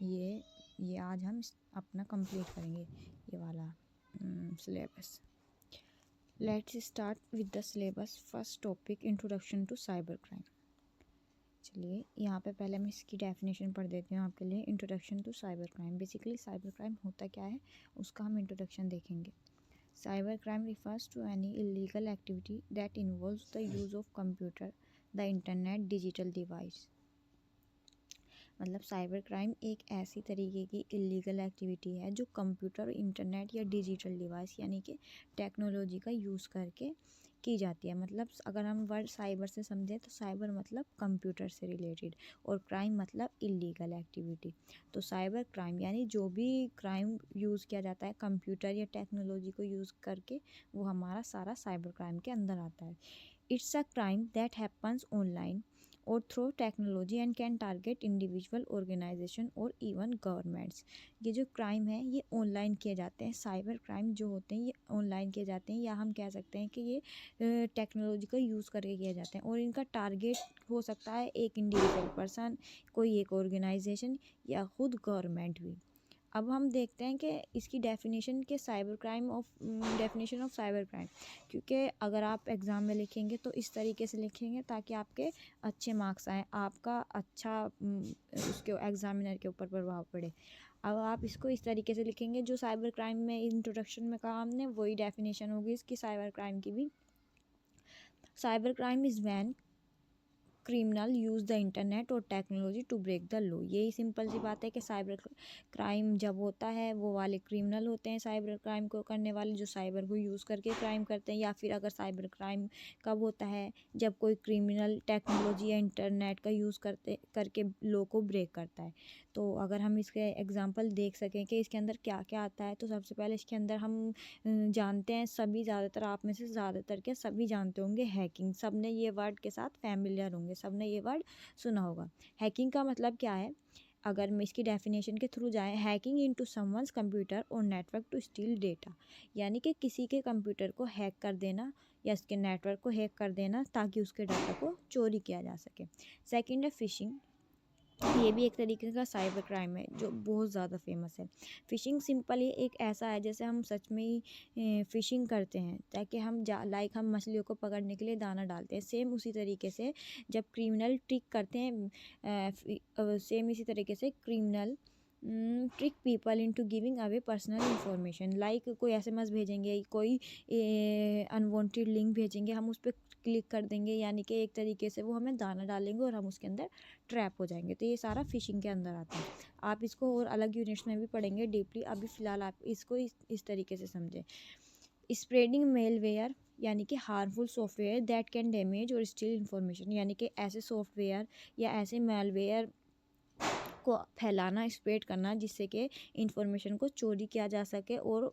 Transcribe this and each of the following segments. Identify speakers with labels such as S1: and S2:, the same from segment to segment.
S1: ये आज हम अपना कंप्लीट करेंगे ये वाला syllabus. Let's start with the syllabus. First topic introduction to cyber crime. चलिए यहाँ पे पहले मैं इसकी डेफिनेशन पढ़ देती हूँ आपके लिए। Introduction to cyber crime, basically cyber crime होता क्या है उसका हम इंट्रोडक्शन देखेंगे। Cyber crime refers to any illegal activity that involves the use of computer, the internet, digital device। मतलब साइबर क्राइम एक ऐसी तरीके की इलीगल एक्टिविटी है जो कंप्यूटर, इंटरनेट या डिजिटल डिवाइस यानी कि टेक्नोलॉजी का यूज़ करके की जाती है। मतलब अगर हम वर्ड साइबर से समझें तो साइबर मतलब कंप्यूटर से रिलेटेड और क्राइम मतलब इलीगल एक्टिविटी। तो साइबर क्राइम यानी जो भी क्राइम यूज़ किया जाता है कंप्यूटर या टेक्नोलॉजी को यूज़ करके, वो हमारा सारा साइबर क्राइम के अंदर आता है। It's a crime that happens online और through technology and can target individual, organization और इवन गवर्नमेंट्स। ये जो क्राइम है ये ऑनलाइन किए जाते हैं। साइबर क्राइम जो होते हैं ये ऑनलाइन किए जाते हैं, या हम कह सकते हैं कि ये टेक्नोलॉजी का यूज़ करके किए जाते हैं। और इनका टारगेट हो सकता है एक इंडिविजुअल पर्सन, कोई एक ऑर्गेनाइजेशन या खुद गवर्नमेंट भी। अब हम देखते हैं कि इसकी डेफिनेशन के cyber crime of definition of cyber crime, क्योंकि अगर आप एग्ज़ाम में लिखेंगे तो इस तरीके से लिखेंगे ताकि आपके अच्छे मार्क्स आएँ, आपका अच्छा उसके एग्ज़ामिनर के ऊपर प्रभाव पड़े। अब आप इसको इस तरीके से लिखेंगे जो साइबर क्राइम में इंट्रोडक्शन में कहा हमने, वही डेफिनेशन होगी इसकी साइबर क्राइम की भी। Cyber crime is when criminal use the internet और technology to break the law. यही सिंपल सी बात है कि साइबर क्राइम जब होता है वो वाले क्रिमिनल होते हैं, साइबर क्राइम को करने वाले जो साइबर को यूज़ करके क्राइम करते हैं। या फिर अगर साइबर क्राइम कब होता है, जब कोई क्रिमिनल टेक्नोलॉजी या इंटरनेट का यूज़ करके लॉ को ब्रेक करता है। तो अगर हम इसके एग्जांपल देख सकें कि इसके अंदर क्या क्या आता है, तो सबसे पहले इसके अंदर हम जानते हैं सभी, ज़्यादातर आप में से ज़्यादातर के सभी जानते होंगे हैकिंग। सब ने ये वर्ड के साथ फैमिलियर होंगे, सब ने ये वर्ड सुना होगा। हैकिंग का मतलब क्या है, अगर मैं इसकी डेफिनेशन के थ्रू जाएं, हैकिंग इनटू समवन्स कंप्यूटर और नेटवर्क टू स्टील डेटा। यानी कि किसी के कंप्यूटर को हैक कर देना या उसके नेटवर्क को हैक कर देना ताकि उसके डाटा को चोरी किया जा सके। सेकंड है फिशिंग। ये भी एक तरीके का साइबर क्राइम है जो बहुत ज़्यादा फेमस है। फ़िशिंग सिंपली एक ऐसा है जैसे हम सच में ही फ़िशिंग करते हैं ताकि हम लाइक हम मछलियों को पकड़ने के लिए दाना डालते हैं, सेम उसी तरीके से जब क्रिमिनल ट्रिक करते हैं, सेम इसी तरीके से criminal trick people into giving away personal information. Like कोई एसएमएस भेजेंगे, कोई अनवांटेड लिंक भेजेंगे, हम उस पर क्लिक कर देंगे, यानी कि एक तरीके से वो हमें दाना डालेंगे और हम उसके अंदर ट्रैप हो जाएंगे। तो ये सारा फिशिंग के अंदर आता है। आप इसको और अलग यूनिट्स में भी पढ़ेंगे डीपली, अभी फ़िलहाल आप इसको इस तरीके से समझें। स्प्रेडिंग मेलवेयर यानी कि harmful software that can damage और स्टील इन्फॉर्मेशन। यानी कि ऐसे सॉफ्टवेयर या ऐसे मेलवेयर को फैलाना, स्प्रेड करना जिससे कि इंफॉर्मेशन को चोरी किया जा सके और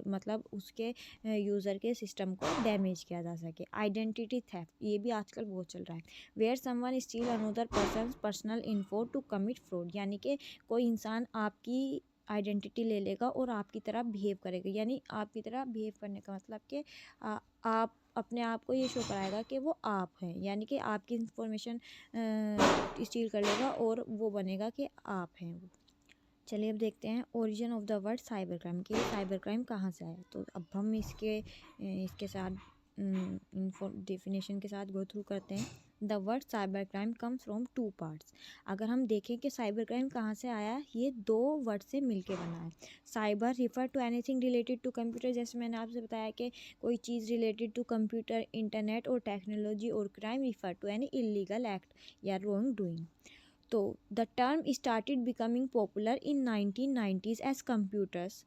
S1: मतलब उसके यूज़र के सिस्टम को डैमेज किया जा सके। आइडेंटिटी थेफ्ट, ये भी आजकल बहुत चल रहा है। Where someone steal another person's personal info to commit fraud. यानी कि कोई इंसान आपकी आइडेंटिटी ले लेगा और आपकी तरह बिहेव करेगा। यानी आपकी तरह बिहेव करने का मतलब कि आप अपने आप को ये शो कराएगा कि वो आप हैं, यानी कि आपकी इंफॉर्मेशन स्टील कर लेगा और वो बनेगा कि आप हैं वो। चलिए अब देखते हैं origin of the word cyber crime, कि साइबर क्राइम कहाँ से आया। तो अब हम इसके साथ डेफिनेशन के साथ गो थ्रू करते हैं। The word cyber crime come from two parts. अगर हम देखें कि साइबर क्राइम कहाँ से आया, ये दो वर्ड से मिलके बना है। Cyber refer to anything related to computer, जैसे मैंने आपसे बताया कि कोई चीज़ रिलेटेड टू कंप्यूटर, इंटरनेट और टेक्नोलॉजी। और crime refer to any illegal act या रॉन्ग डूइंग। तो the term started becoming popular in 1990s as computers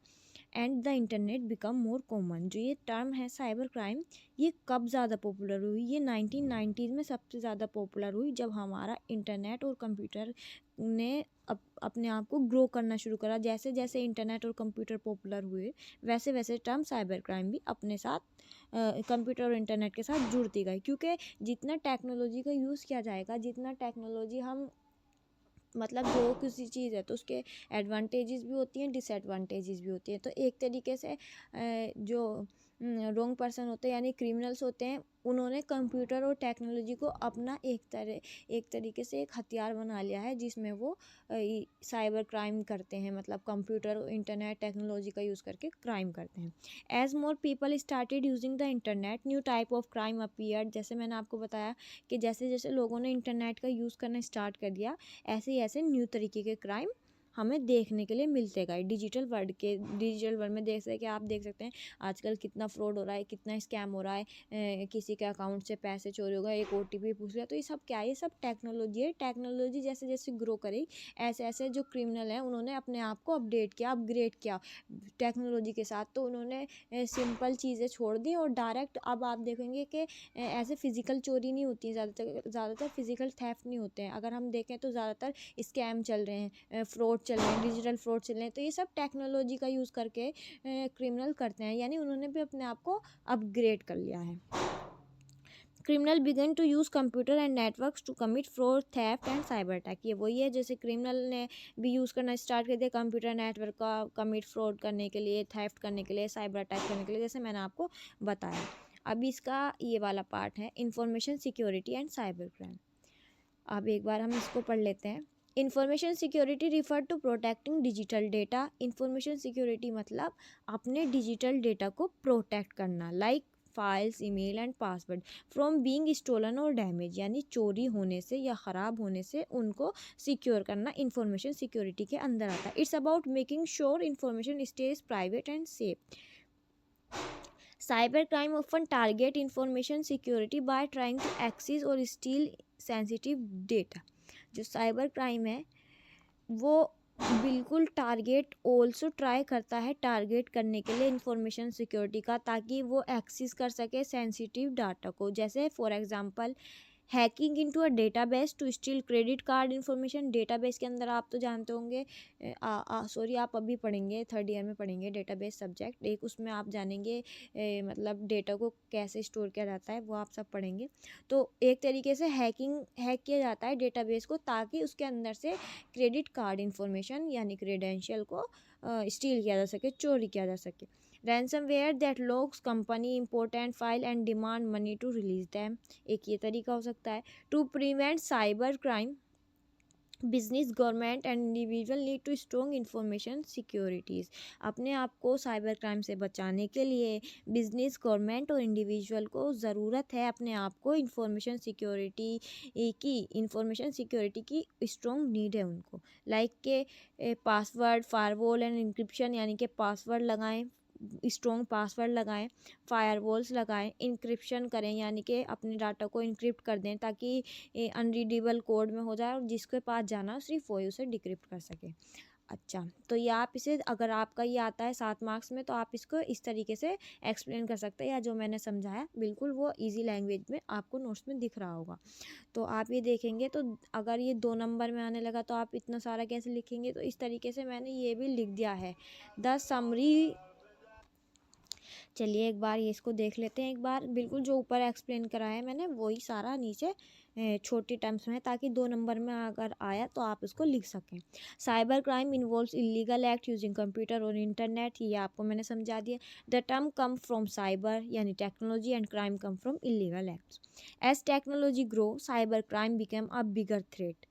S1: and the internet become more common. जो ये टर्म है साइबर क्राइम, ये कब ज़्यादा पॉपुलर हुई, ये 1990s में सबसे ज़्यादा पॉपुलर हुई जब हमारा इंटरनेट और कंप्यूटर ने अपने आप को ग्रो करना शुरू करा। जैसे जैसे इंटरनेट और कंप्यूटर पॉपुलर हुए वैसे वैसे टर्म साइबर क्राइम भी अपने साथ कंप्यूटर और इंटरनेट के साथ जुड़ती गई, क्योंकि जितना टेक्नोलॉजी का यूज़ किया जाएगा, जितना टेक्नोलॉजी हम मतलब जो किसी चीज़ है तो उसके एडवांटेजेस भी होती हैं, डिसएडवांटेजेस भी होती हैं। तो एक तरीके से जो रॉन्ग पर्सन होते हैं यानी क्रिमिनल्स होते हैं, उन्होंने कंप्यूटर और टेक्नोलॉजी को अपना एक तरीके से एक हथियार बना लिया है, जिसमें वो साइबर क्राइम करते हैं, मतलब कंप्यूटर और इंटरनेट टेक्नोलॉजी का यूज़ करके क्राइम करते हैं। As more people started using the internet, new type of crime appeared. जैसे मैंने आपको बताया कि जैसे जैसे लोगों ने इंटरनेट का यूज़ करना स्टार्ट कर दिया, ऐसे ही ऐसे न्यू तरीके के क्राइम हमें देखने के लिए मिलते गए। डिजिटल वर्ल्ड में देख सकते, आप देख सकते हैं आजकल कितना फ्रॉड हो रहा है, कितना स्कैम हो रहा है, किसी के अकाउंट से पैसे चोरी हो गए, एक ओटीपी पूछ लिया। तो ये सब क्या है? ये सब टेक्नोलॉजी है। टेक्नोलॉजी जैसे जैसे ग्रो करेगी, ऐसे ऐसे जो क्रिमिनल हैं उन्होंने अपने आप को अपग्रेड किया टेक्नोलॉजी के साथ। तो उन्होंने सिंपल चीज़ें छोड़ दी और डायरेक्ट अब आप देखेंगे कि ऐसे फिजिकल चोरी नहीं होती है, ज़्यादातर फिजिकल थेफ्ट नहीं होते हैं। अगर हम देखें तो ज़्यादातर स्कैम चल रहे हैं, फ्रॉड चल रहे हैं, डिजिटल फ्रॉड चल रहे हैं। तो ये सब टेक्नोलॉजी का यूज़ करके क्रिमिनल करते हैं, यानी उन्होंने भी अपने आप को अपग्रेड कर लिया है। Criminal began to use computer and networks to commit fraud, theft and cyber attack. ये वही है जैसे क्रिमिनल ने भी यूज़ करना स्टार्ट कर दिया कंप्यूटर नेटवर्क का कमिट फ्रॉड करने के लिए, थेफ्ट करने के लिए, साइबर अटैक करने के लिए, जैसे मैंने आपको बताया। अभी इसका ये वाला पार्ट है information security and cyber crime. अब एक बार हम इसको पढ़ लेते हैं। Information security refer to protecting digital data. Information security मतलब अपने डिजिटल डेटा को प्रोटेक्ट करना, like files, email and password from being stolen और डैमेज, यानी चोरी होने से या ख़राब होने से उनको सिक्योर करना इंफॉर्मेशन सिक्योरिटी के अंदर आता है। It's about making sure information stays private and safe. Cyber crime often target information security by trying to access और स्टील सेंसिटिव डेटा। जो साइबर क्राइम है वो बिल्कुल ट्राई करता है टारगेट करने के लिए इंफॉर्मेशन सिक्योरिटी का, ताकि वो एक्सेस कर सके सेंसिटिव डाटा को। जैसे for example hacking into a database to steal credit card information. Database के अंदर आप तो जानते होंगे, सॉरी आप अभी पढ़ेंगे, थर्ड ईयर में पढ़ेंगे डेटाबेस सब्जेक्ट एक, उसमें आप जानेंगे मतलब डेटा को कैसे स्टोर किया जाता है, वो आप सब पढ़ेंगे। तो एक तरीके से हैक किया जाता है डेटाबेस को, ताकि उसके अंदर से क्रेडिट कार्ड इन्फॉर्मेशन यानी क्रेडेंशियल को स्टील किया जा सके, चोरी किया जा सके। ransomware that logs company important file and demand money to release them, एक ये तरीका हो सकता है। To prevent cyber crime, business, government and individual need to strong information securities. अपने आप को साइबर क्राइम से बचाने के लिए बिजनेस, गवर्नमेंट और इंडिविजुअल को ज़रूरत है अपने आप को इंफॉर्मेशन सिक्योरिटी की स्ट्रॉन्ग नीड है उनको। लाइक के पासवर्ड, फायरवॉल एंड इंक्रिप्शन, यानी कि पासवर्ड लगाएं, स्ट्रॉन्ग पासवर्ड लगाएं, फायरवॉल्स लगाएं, इंक्रिप्शन करें यानी कि अपने डाटा को इंक्रिप्ट कर दें ताकि अनरीडेबल कोड में हो जाए और जिसके पास जाना सिर्फ वही उसे डिक्रिप्ट कर सके। अच्छा, तो ये आप इसे, अगर आपका ये आता है 7 मार्क्स में, तो आप इसको इस तरीके से एक्सप्लेन कर सकते हैं, या जो मैंने समझाया बिल्कुल वो इजी लैंग्वेज में आपको नोट्स में दिख रहा होगा। तो आप ये देखेंगे, तो अगर ये 2 नंबर में आने लगा तो आप इतना सारा कैसे लिखेंगे? तो इस तरीके से मैंने ये भी लिख दिया है द समरी। चलिए एक बार ये इसको देख लेते हैं, एक बार बिल्कुल जो ऊपर एक्सप्लेन करा है मैंने वही सारा नीचे छोटी टर्म्स में, ताकि 2 नंबर में अगर आया तो आप इसको लिख सकें। Cyber crime involves illegal act using computer और इंटरनेट, ये आपको मैंने समझा दिया। The term come from cyber यानी technology and crime come from illegal acts. As technology grow cyber crime become a bigger threat.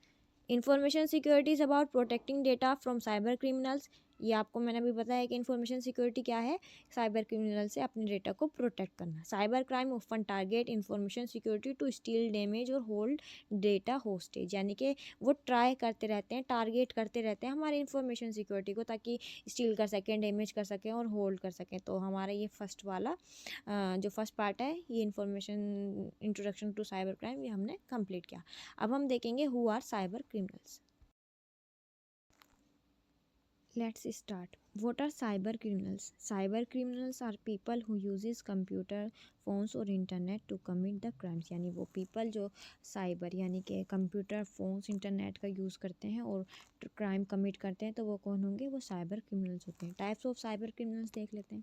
S1: Information security is about protecting data from cyber criminals. ये आपको मैंने अभी बताया कि इन्फॉर्मेशन सिक्योरिटी क्या है, cyber criminal से अपने डेटा को प्रोटेक्ट करना। Cyber crime often target information security to steal, damage और होल्ड डेटा होस्टेज, यानी कि वो ट्राई करते रहते हैं, टारगेट करते रहते हैं हमारे इन्फॉर्मेशन सिक्योरिटी को, ताकि स्टील कर सकें, डैमेज कर सकें और होल्ड कर सकें। तो हमारा ये फर्स्ट वाला जो फर्स्ट पार्ट है, ये information introduction to cyber crime, ये हमने कंप्लीट किया। अब हम देखेंगे who are cyber criminals. Let's start. What are cyber criminals? Cyber criminals are people who uses computer, phones और internet to commit the crimes, यानी वो people जो साइबर यानी कि कंप्यूटर, फोन्स, इंटरनेट का यूज़ करते हैं और क्राइम कमिट करते हैं, तो वो कौन होंगे? वो साइबर क्रिमिनल्स होते हैं। टाइप्स ऑफ साइबर क्रिमिनल्स देख लेते हैं।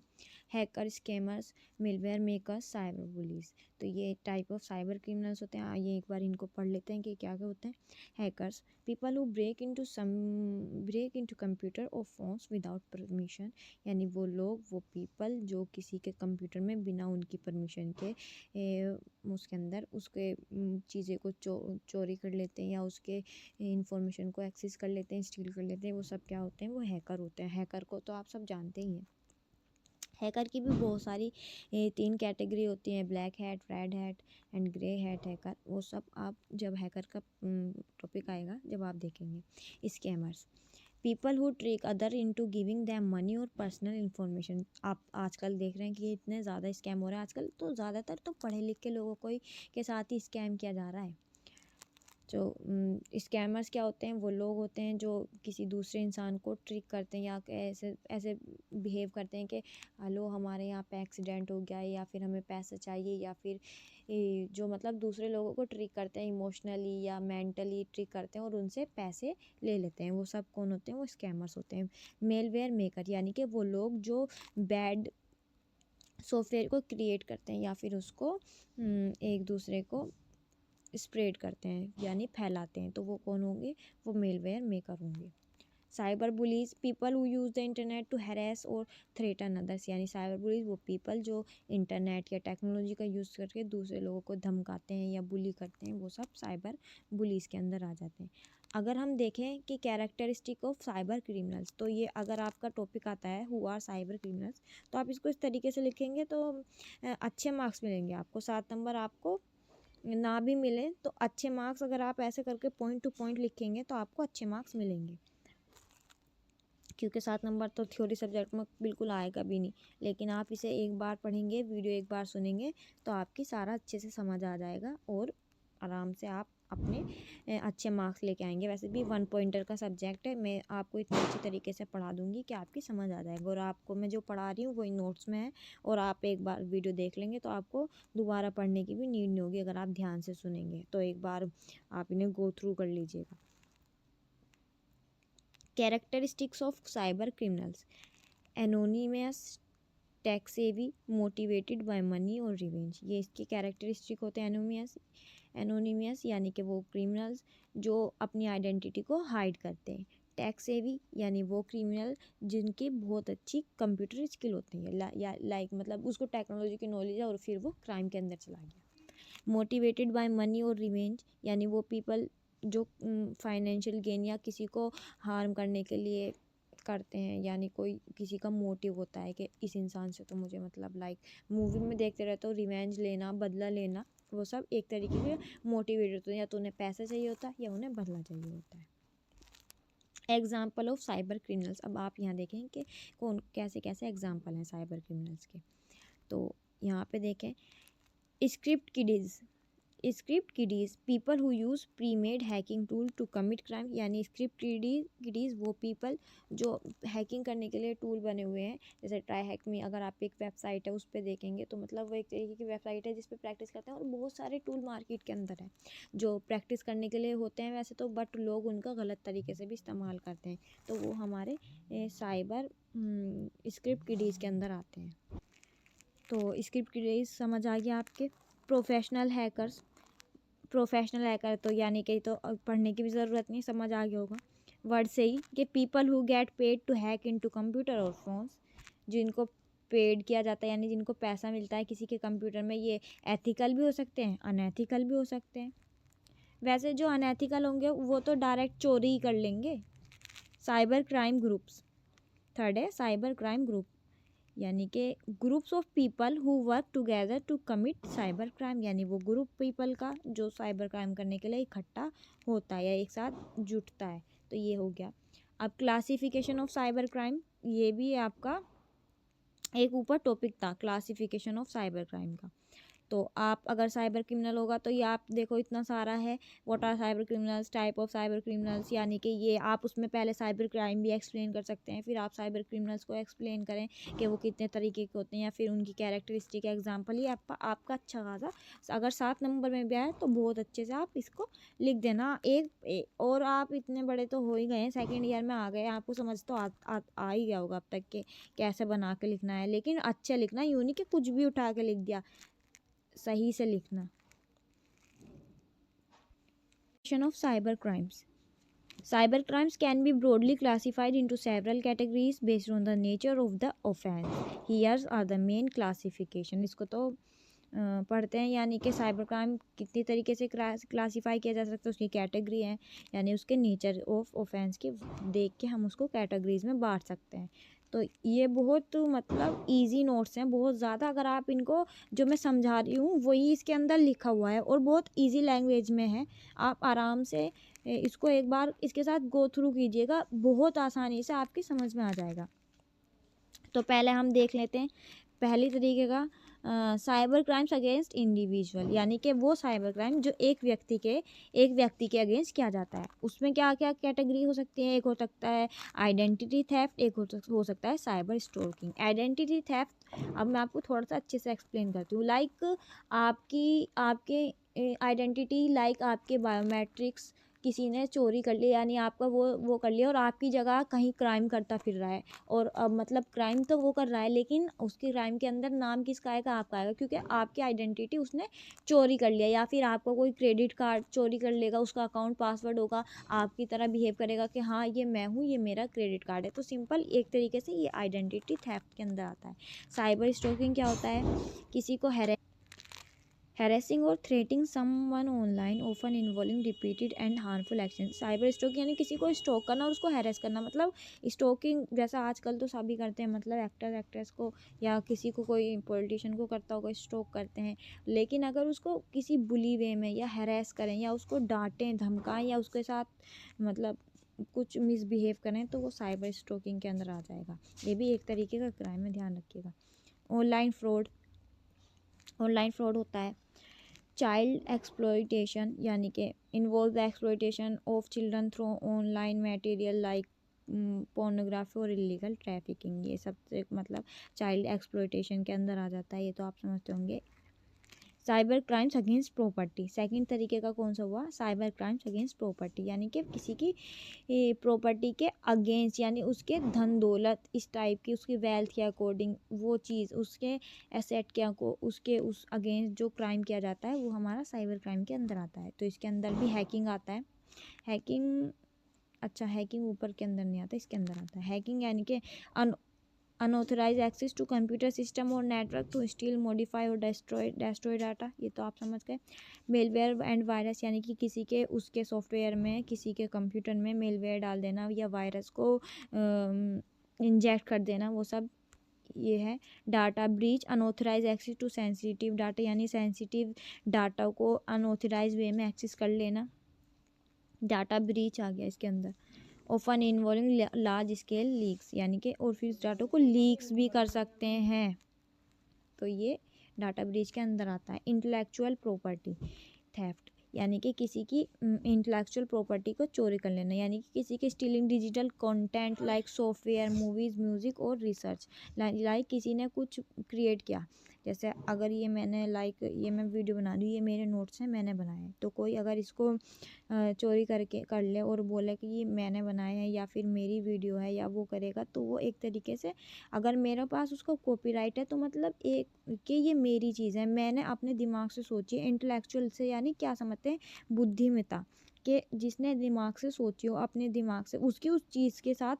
S1: Hacker, scammers, malware makers, cyber bullies. तो ये टाइप ऑफ साइबर क्रिमिनल्स होते हैं। ये एक बार इनको पढ़ लेते हैं कि क्या क्या होते हैं। Hackers, people who break into computer or phones without permission, यानी वो लोग, वो पीपल जो किसी के कंप्यूटर में बिना उनकी परमिशन के उसके अंदर उसके चीज़ें को चोरी कर लेते हैं या उसके इंफॉर्मेशन को एक्सेस कर लेते हैं, स्टील कर लेते हैं, वो सब क्या होते हैं, वो हैकर होते हैं। हैकर को तो आप सब जानते ही हैं। हैकर की भी बहुत सारी 3 कैटेगरी होती हैं, black hat, red hat and grey hat hacker. वो सब आप जब हैकर का टॉपिक आएगा जब आप देखेंगे। Scammers, people who trick other into giving them money और पर्सनल इन्फॉर्मेशन। आप आजकल देख रहे हैं कि इतने ज़्यादा स्कैम हो रहे हैं। आजकल तो ज़्यादातर तो पढ़े लिखे लोगों को ही के साथ ही स्कैम किया जा रहा है। जो स्कैमर्स क्या होते हैं, वो लोग होते हैं जो किसी दूसरे इंसान को ट्रिक करते हैं या ऐसे ऐसे बिहेव करते हैं कि हेलो हमारे यहाँ पे एक्सीडेंट हो गया है या फिर हमें पैसा चाहिए, या फिर जो मतलब दूसरे लोगों को ट्रिक करते हैं, इमोशनली या मेंटली ट्रिक करते हैं और उनसे पैसे ले लेते हैं। वो सब कौन होते हैं, वो स्कैमर्स होते हैं। मेलवेयर मेकर, यानी कि वो लोग जो बैड सॉफ्टवेयर को क्रिएट करते हैं या फिर उसको एक दूसरे को स्प्रेड करते हैं यानी फैलाते हैं, तो वो कौन होंगे, वो मेलवेयर मेकर होंगे। Cyber bullies, people who use the internet to harass और थ्रेटन अदर्स, यानी साइबर बुलीज वो पीपल जो इंटरनेट या टेक्नोलॉजी का यूज़ करके दूसरे लोगों को धमकाते हैं या बुली करते हैं, वो सब साइबर बुलीज के अंदर आ जाते हैं। अगर हम देखें कि कैरेक्टरिस्टिक ऑफ साइबर क्रिमिनल्स, तो ये अगर आपका टॉपिक आता है हु आर साइबर क्रिमिनल्स, तो आप इसको इस तरीके से लिखेंगे तो अच्छे मार्क्स मिलेंगे आपको। 7 नंबर आपको ना भी मिले तो अच्छे मार्क्स, अगर आप ऐसे करके पॉइंट टू पॉइंट लिखेंगे तो आपको अच्छे मार्क्स मिलेंगे, क्योंकि 7 नंबर तो थ्योरी सब्जेक्ट में बिल्कुल आएगा भी नहीं। लेकिन आप इसे एक बार पढ़ेंगे, वीडियो एक बार सुनेंगे तो आपकी सारा अच्छे से समझ आ जाएगा और आराम से आप अपने अच्छे मार्क्स लेके आएंगे। वैसे भी 1 पॉइंटर का सब्जेक्ट है, मैं आपको इतने अच्छी तरीके से पढ़ा दूंगी कि आपकी समझ आ जाएगा। और आपको मैं जो पढ़ा रही हूँ वही नोट्स में है, और आप एक बार वीडियो देख लेंगे तो आपको दोबारा पढ़ने की भी नीड नहीं होगी। अगर आप ध्यान से सुनेंगे तो एक बार आप इन्हें गो थ्रू कर लीजिएगा। Characteristics of cyber criminals, anonymous, tax सेवी, मोटिवेटेड बाय मनी और रिवेंज, ये इसके कैरेक्टरिस्टिक होते हैं। एनोनिमस यानी कि वो क्रिमिनल्स जो अपनी आइडेंटिटी को हाइड करते हैं। टैक्स सेवी यानी वो क्रिमिनल जिनकी बहुत अच्छी कंप्यूटर स्किल होती है, लाइक मतलब उसको टेक्नोलॉजी की नॉलेज है और फिर वो क्राइम के अंदर चला गया। मोटिवेटेड बाय मनी और रिवेंज यानी वो पीपल जो फाइनेंशियल गेन या किसी को हार्म करने के लिए करते हैं, यानी कोई किसी का मोटिव होता है कि इस इंसान से तो मुझे मतलब लाइक मूवी में देखते रहते हो रिवेंज लेना, बदला लेना, वो सब एक तरीके से मोटिवेट होते हैं, या तो उन्हें पैसा चाहिए होता है या उन्हें बदला चाहिए होता है। एग्जाम्पल ऑफ साइबर क्रिमिनल्स, अब आप यहाँ देखें कि कौन कैसे कैसे एग्जाम्पल हैं साइबर क्रिमिनल्स के। तो यहाँ पे देखें, script kiddies, people who use pre made hacking tool to commit crime, यानी स्क्रिप्ट किडीज़ वो पीपल जो हैकिंग करने के लिए टूल बने हुए हैं। जैसे ट्राई हैक मी, अगर आप एक वेबसाइट है उस पर देखेंगे तो मतलब वो एक तरीके की वेबसाइट है जिस पे प्रैक्टिस करते हैं, और बहुत सारे टूल मार्केट के अंदर है जो प्रैक्टिस करने के लिए होते हैं वैसे तो, बट लोग उनका गलत तरीके से भी इस्तेमाल करते हैं, तो वो हमारे साइबर स्क्रिप्ट किडीज़ के अंदर आते हैं। तो स्क्रिप्ट किडीज़ समझ आ गया आपके। प्रोफेशनल हैकर तो यानी कि तो पढ़ने की भी ज़रूरत नहीं, समझ आ गया होगा वर्ड से ही, कि people who get paid to hack into computer और फोन्स, जिनको पेड किया जाता है यानी जिनको पैसा मिलता है किसी के कंप्यूटर में। ये एथिकल भी हो सकते हैं, अनएथिकल भी हो सकते हैं। वैसे जो अनएथिकल होंगे वो तो डायरेक्ट चोरी ही कर लेंगे। साइबर क्राइम ग्रुप्स, थर्ड है साइबर क्राइम ग्रुप, यानी कि groups of people who work together to commit cyber crime, यानी वो ग्रुप पीपल का जो साइबर क्राइम करने के लिए इकट्ठा होता है या एक साथ जुटता है। तो ये हो गया। अब क्लासिफिकेशन ऑफ साइबर क्राइम, ये भी आपका एक ऊपर टॉपिक था, क्लासिफिकेशन ऑफ साइबर क्राइम का। तो आप अगर साइबर क्रिमिनल होगा तो ये आप देखो इतना सारा है, what are cyber criminals, type of cyber criminals, यानी कि ये आप उसमें पहले साइबर क्राइम भी एक्सप्लेन कर सकते हैं, फिर आप साइबर क्रिमिनल्स को एक्सप्लेन करें कि वो कितने तरीके के होते हैं या फिर उनकी कैरेक्टरिस्टिक एग्जाम्पल। ये आपका अच्छा खासा, अगर 7 नंबर में भी आए तो बहुत अच्छे से आप इसको लिख देना। और आप इतने बड़े तो हो ही गए हैं, सेकेंड ईयर में आ गए, आपको समझ तो आ ही गया होगा अब तक के कैसे बना के लिखना है, लेकिन अच्छे लिखना, यूँ नहीं कि कुछ भी उठा के लिख दिया, सही से लिखना। Of cyber crimes, Cyber crimes can be broadly classified into several categories based on the nature of the offense. Here are the main classification. इसको तो पढ़ते हैं, यानी कि साइबर क्राइम कितनी तरीके से क्लासीफाई किया जा सकता है, उसकी कैटेगरी है, यानी उसके नेचर ऑफ ऑफेंस के देख के हम उसको कैटेगरीज में बांट सकते हैं। तो ये बहुत मतलब इजी नोट्स हैं, बहुत ज़्यादा। अगर आप इनको, जो मैं समझा रही हूँ वही इसके अंदर लिखा हुआ है और बहुत इजी लैंग्वेज में है। आप आराम से इसको एक बार इसके साथ गो थ्रू कीजिएगा, बहुत आसानी से आपकी समझ में आ जाएगा। तो पहले हम देख लेते हैं पहली तरीके का, साइबर क्राइम्स अगेंस्ट इंडिविजुअल, यानी कि वो साइबर क्राइम जो एक व्यक्ति के अगेंस्ट किया जाता है। उसमें क्या क्या कैटेगरी हो सकती है? एक हो सकता है आइडेंटिटी थेफ्ट, एक हो सकता है साइबर स्टॉकिंग। आइडेंटिटी थेफ्ट, अब मैं आपको थोड़ा सा अच्छे से एक्सप्लेन करती हूँ। लाइक आपके आइडेंटिटी, लाइक आपके बायोमेट्रिक्स किसी ने चोरी कर लिया, यानी आपका वो कर लिया और आपकी जगह कहीं क्राइम करता फिर रहा है। और अब मतलब क्राइम तो वो कर रहा है, लेकिन उसके क्राइम के अंदर नाम किसका आएगा? आपका आएगा, क्योंकि आपकी आइडेंटिटी उसने चोरी कर लिया। या फिर आपका कोई क्रेडिट कार्ड चोरी कर लेगा, उसका अकाउंट पासवर्ड होगा, आपकी तरह बिहेव करेगा कि हाँ ये मैं हूँ, ये मेरा क्रेडिट कार्ड है। तो सिंपल एक तरीके से ये आइडेंटिटी थेफ्ट के अंदर आता है। साइबर स्टॉकिंग क्या होता है? किसी को harassing or threatening someone online, often involving repeated and harmful actions. Cyber stock यानी किसी को स्टॉक करना और उसको हैरेस करना। मतलब स्टॉकिंग जैसा आजकल तो सभी करते हैं, मतलब एक्टर एक्ट्रेस को या किसी को, कोई पॉलिटिशियन को करता होगा, स्टॉक करते हैं। लेकिन अगर उसको किसी बुली वे में या हैरेस करें या उसको डांटें धमकाएं या उसके साथ मतलब कुछ मिसबिहेव करें, तो वो साइबर स्टॉकिंग के अंदर आ जाएगा। ये भी एक तरीके का क्राइम है, ध्यान रखिएगा। ऑनलाइन फ्रॉड होता है। चाइल्ड एक्सप्लॉयटेशन, यानी कि involve the exploitation of children through online material like pornography और इलीगल ट्रैफिकिंग। ये सब मतलब चाइल्ड एक्सप्लॉयटेशन के अंदर आ जाता है, ये तो आप समझते होंगे। Cyber crimes against property, second तरीके का कौन सा हुआ? साइबर क्राइम्स अगेंस्ट प्रॉपर्टी, यानी कि किसी की प्रॉपर्टी के अगेंस्ट, यानी उसके धन दौलत इस टाइप की, उसकी वेल्थ के अकॉर्डिंग वो चीज़, उसके एसेट के उसके उस अगेंस्ट जो क्राइम किया जाता है, वो हमारा साइबर क्राइम के अंदर आता है। तो इसके अंदर भी हैकिंग आता है। हैकिंग, अच्छा हैकिंग ऊपर के अंदर नहीं आता, इसके अंदर आता है। हैकिंग यानी कि unauthorize access to computer system और नेटवर्क टू स्टील, मॉडिफाई और डेस्ट्रॉय डाटा, ये तो आप समझ गए। मेलवेयर एंड वायरस, यानी कि किसी के उसके सॉफ्टवेयर में, किसी के कंप्यूटर में मेलवेयर डाल देना या वायरस को इंजेक्ट कर देना, वो सब ये है। Data breach, unauthorize access to sensitive data, यानी सेंसिटिव डाटा को अनऑथराइज वे में एक्सेस कर लेना, डाटा ब्रीच आ गया इसके अंदर। Often involving large scale leaks, यानी कि और फिर डाटा को लीक्स भी कर सकते हैं, तो ये डाटा ब्रीच के अंदर आता है। इंटेलेक्चुअल प्रॉपर्टी थेफ्ट, यानी कि किसी की इंटेलेक्चुअल प्रॉपर्टी को चोरी कर लेना, यानी कि किसी के stealing digital content like software, movies, music और रिसर्च। लाइक किसी ने कुछ क्रिएट किया, जैसे अगर ये मैंने ये मैं वीडियो बना रही हूँ, ये मेरे नोट्स हैं, मैंने बनाए हैं, तो कोई अगर इसको चोरी करके कर ले और बोले कि ये मैंने बनाए हैं या फिर मेरी वीडियो है या वो करेगा, तो वो एक तरीके से, अगर मेरे पास उसका कॉपीराइट है तो मतलब एक कि ये मेरी चीज़ है, मैंने अपने दिमाग से सोची है। इंटेलेक्चुअल से यानी क्या समझते हैं? बुद्धिमत्ता, कि जिसने दिमाग से सोची हो, अपने दिमाग से उसकी उस चीज़ के साथ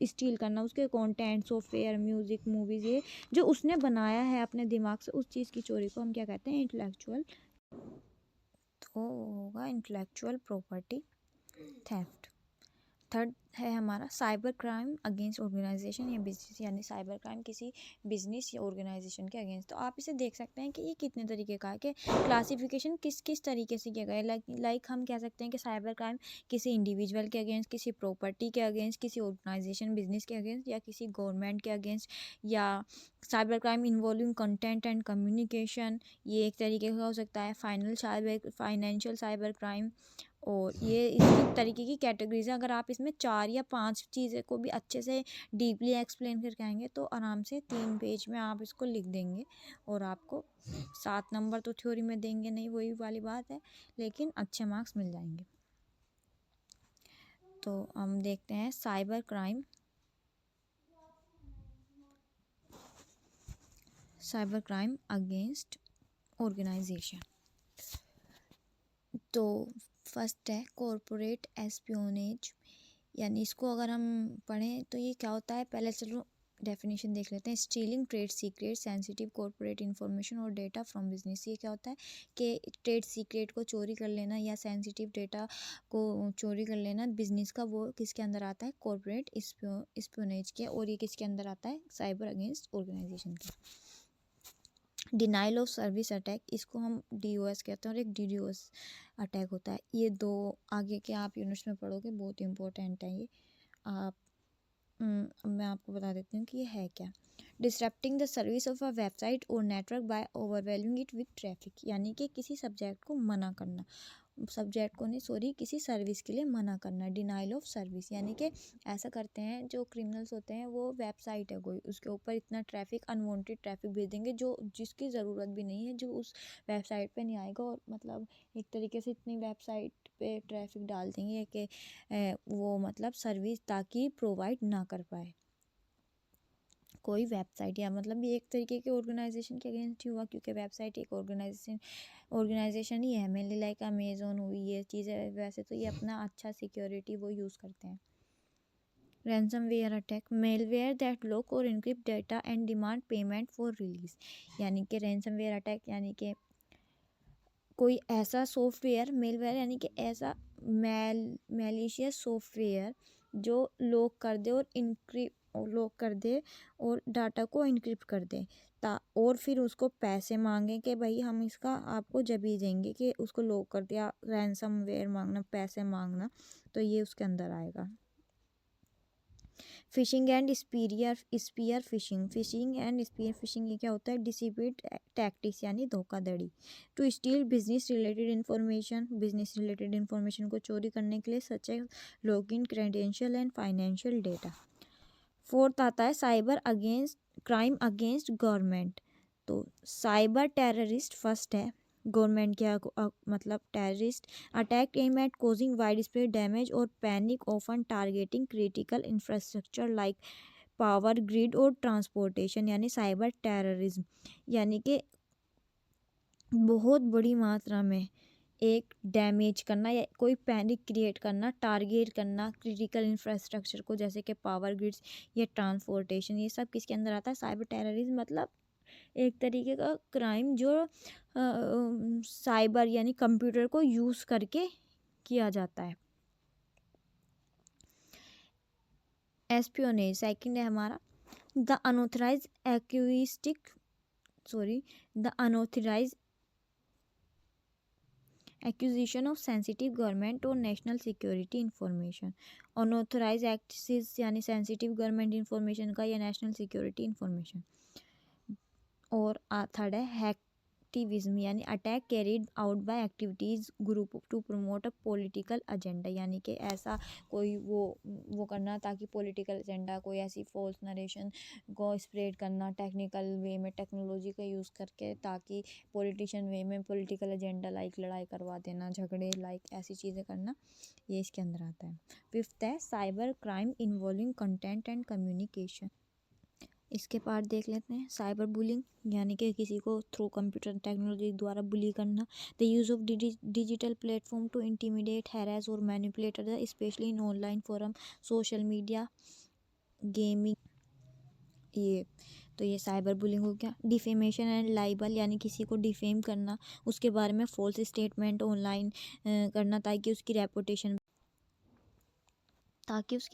S1: स्टील करना, उसके कंटेंट, सॉफ्टवेयर, म्यूज़िक, मूवीज़, ये जो उसने बनाया है अपने दिमाग से, उस चीज़ की चोरी को हम क्या कहते हैं? इंटेलेक्चुअल। तो होगा इंटेलेक्चुअल प्रॉपर्टी थेफ्ट। थर्ड है हमारा साइबर क्राइम अगेंस्ट ऑर्गेनाइजेशन या बिजनेस, यानी साइबर क्राइम किसी बिजनेस या ऑर्गेनाइजेशन के अगेंस्ट। तो आप इसे देख सकते हैं कि ये कितने तरीके का है, कि क्लासिफिकेशन किस किस तरीके से किया गया है। लाइक हम कह सकते हैं कि साइबर क्राइम किसी इंडिविजुअल के अगेंस्ट, किसी प्रॉपर्टी के अगेंस्ट, किसी ऑर्गेनाइजेशन बिजनेस के अगेंस्ट या किसी गवर्नमेंट के अगेंस्ट, या cyber crime involving content and communication, ये एक तरीके का हो सकता है। फाइनेंशियल साइबर क्राइम, और ये इस तरीके की कैटेगरीज हैं। अगर आप इसमें 4 या 5 चीज़ें को भी अच्छे से डीपली एक्सप्लेन करके आएंगे, तो आराम से 3 पेज में आप इसको लिख देंगे, और आपको 7 नंबर तो थ्योरी में देंगे नहीं, वही वाली बात है, लेकिन अच्छे मार्क्स मिल जाएंगे। तो हम देखते हैं साइबर क्राइम अगेंस्ट ऑर्गेनाइजेशन। तो फर्स्ट है कॉरपोरेट एस्पियोनेज, यानी इसको अगर हम पढ़ें तो ये क्या होता है, पहले चलो डेफिनेशन देख लेते हैं। Stealing trade secret, sensitive corporate information और डेटा फ्रॉम बिजनेस। ये क्या होता है कि ट्रेड सीक्रेट को चोरी कर लेना या सेंसिटिव डेटा को चोरी कर लेना बिजनेस का, वो किसके अंदर आता है, कॉर्पोरेट स्पियोनेज के। और ये किसके अंदर आता है, साइबर अगेंस्ट ऑर्गेनाइजेशन के। डिनाइल ऑफ सर्विस अटैक, इसको हम DOS कहते हैं, और एक DDoS अटैक होता है। ये दो आगे के आप यूनिट्स में पढ़ोगे, बहुत इंपॉर्टेंट है ये। आप मैं आपको बता देती हूँ कि ये है क्या। Disrupting the service of a website और network by overwhelming it with traffic, यानी कि किसी सब्जेक्ट को मना करना, सब्जेक्ट को नहीं सॉरी, किसी सर्विस के लिए मना करना। डिनाइल ऑफ सर्विस यानी कि ऐसा करते हैं जो क्रिमिनल्स होते हैं, वो वेबसाइट है कोई, उसके ऊपर इतना ट्रैफिक, अनवांटेड ट्रैफिक भेज देंगे जो जिसकी ज़रूरत भी नहीं है, जो उस वेबसाइट पे नहीं आएगा, और मतलब एक तरीके से इतनी वेबसाइट पे ट्रैफिक डाल देंगे कि वो मतलब सर्विस ताकि प्रोवाइड ना कर पाए कोई वेबसाइट, या मतलब ये एक तरीके के ऑर्गेनाइजेशन के अगेंस्ट ही हुआ, क्योंकि वेबसाइट एक ऑर्गेनाइजेशन ही है मेनली, लाइक अमेजोन हुई, ये चीज़ें। वैसे तो ये अपना अच्छा सिक्योरिटी वो यूज़ करते हैं। Ransomware attack, malware that lock और encrypt data and demand payment for release, यानी कि रैंसमवेयर अटैक यानी कि कोई ऐसा सॉफ्टवेयर, मेलवेयर यानी कि ऐसा मैलिशियस सॉफ्टवेयर जो लॉक कर दे और डाटा को इनक्रिप्ट कर दे, और फिर उसको पैसे मांगे कि भाई हम इसका आपको जब ही देंगे, कि उसको लॉक कर दिया, रैंसमवेयर मांगना, पैसे मांगना, तो ये उसके अंदर आएगा। फिशिंग एंड स्पीयर फिशिंग, ये क्या होता है, डिसिप्यूट टैक्टिक्स यानी धोखाधड़ी। To steal business related information को चोरी करने के लिए, such as login, credential and financial data. Fourth आता है cyber against crime against government. तो साइबर टेररिस्ट फर्स्ट है, गवर्नमेंट के मतलब terrorist attack aim at causing wide spread damage और panic, often targeting critical infrastructure like power grid और transportation, यानी cyber terrorism यानी कि बहुत बड़ी मात्रा में एक डैमेज करना या कोई पैनिक क्रिएट करना, टारगेट करना क्रिटिकल इंफ्रास्ट्रक्चर को, जैसे कि पावर ग्रिड्स या ट्रांसपोर्टेशन, ये सब किसके अंदर आता है, साइबर टेररिज्म। मतलब एक तरीके का क्राइम जो साइबर यानी कंप्यूटर को यूज़ करके किया जाता है। एस्पियोनेज सेकंड है हमारा, the unauthorised acquisition of sensitive government और national security information. Unauthorised access यानी सेंसिटिव गवर्नमेंट इंफॉर्मेशन का या नेशनल सिक्योरिटी इंफॉर्मेशन। और थर्ड है एक्टिविज्म यानी attack carried out by activities group to promote a political agenda, यानी कि ऐसा कोई वो करना ताकि पॉलिटिकल एजेंडा, कोई ऐसी फॉल्स नरेशन को स्प्रेड करना टेक्निकल वे में, टेक्नोलॉजी का यूज़ करके, ताकि पॉलिटिशियन वे में पॉलिटिकल एजेंडा लाइक लड़ाई करवा देना, झगड़े लाइक ऐसी चीज़ें करना, ये इसके अंदर आता है। फिफ्थ है cyber crime involving content and communication. इसके पार्ट देख लेते हैं। साइबर बुलिंग यानी कि किसी को थ्रू कंप्यूटर टेक्नोलॉजी द्वारा बुली करना। The use of digital platform to intimidate, harass और manipulate other especially in online forum, social media, gaming, ये साइबर बुलिंग हो गया। डिफेमेशन एंड लाइबल यानी किसी को डिफेम करना, उसके बारे में फॉल्स स्टेटमेंट ऑनलाइन करना ताकि उसकी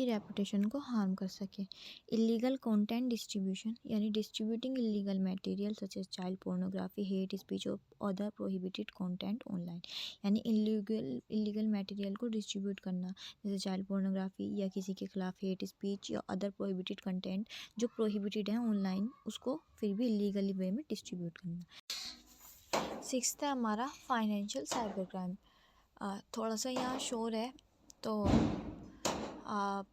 S1: रेपुटेशन को हार्म कर सके। इलीगल कंटेंट डिस्ट्रीब्यूशन यानी distributing illegal material such as child pornography, hate speech और अदर प्रोहिबिटेड कंटेंट ऑनलाइन, यानी इलीगल मटेरियल को डिस्ट्रीब्यूट करना, जैसे चाइल्ड पोर्नोग्राफी या किसी के खिलाफ हेट स्पीच या अदर प्रोहिबिटेड कंटेंट जो प्रोहिबिटेड है ऑनलाइन, उसको फिर भी इलीगली वे में डिस्ट्रीब्यूट करना। सिक्स्थ है हमारा फाइनेंशियल साइबर क्राइम। थोड़ा सा यहाँ शोर है तो आप